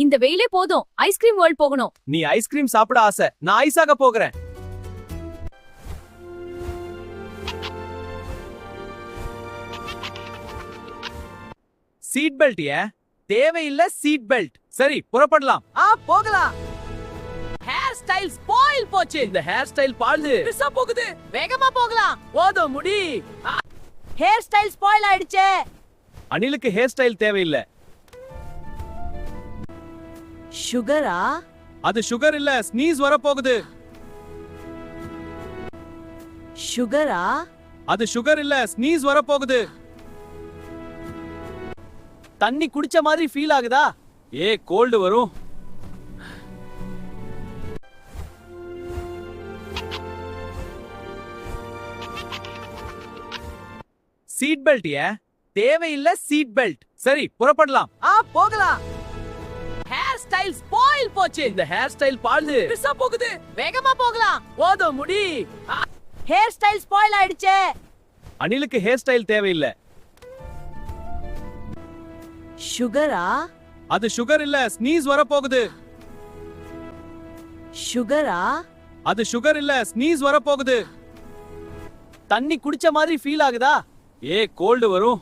இந்த வெயிலே போதும், ஐஸ்கிரீம் வேர்ல்ட் போகணும். நீ ஐஸ்கிரீம் சாப்பிட ஆசை, நான் ஐஸாக போகிறேன். சீட் பெல்ட் தேவையில்லை. சீட் பெல்ட் சரி, புறப்படலாம். போகலாம். ஹேர் ஸ்டைல் ஸ்பாயில் போச்சு. இந்த ஹேர் ஸ்டைல் பாழு போகுது. வேகமா போகலாம். போதும், முடி. ஹேர் ஸ்டைல் ஸ்பாயில் ஆயிடுச்சே. அனிலுக்கு ஹேர் ஸ்டைல் தேவையில்லை. சுகரா? அது சுகர் இல்ல, ஸ்னீஸ் வர போகுது. சுகரா? அது சுகர் இல்ல, ஸ்னீஸ் வர போகுது. தண்ணி குடிச்ச மாதிரி ஃபீல் ஆகுதா? கோல்டு வரும். சீட் பெல்ட் தேவையில்லை. சீட் பெல்ட் சரி, புறப்படலாம். போகலாம். ஹேர் ஸ்டைல் ஸ்பாயில் போச்சு. இந்த ஹேர் ஸ்டைல் பாழு போகுது. வேகமா போகலாம். போதும், முடி. ஹேர் ஸ்டைல் ஸ்பாயில் ஆயிடுச்சே. அனிலுக்கு ஹேர் ஸ்டைல் தேவையில்லை. சுகரா? அது சுகர் இல்ல, ஸ்னீஸ் வர போகுது. சுகரா? அது சுகர் இல்ல, ஸ்னீஸ் வர போகுது. தண்ணி குடிச்ச மாதிரி ஃபீல் ஆகுதா? கோல்டு வரும்.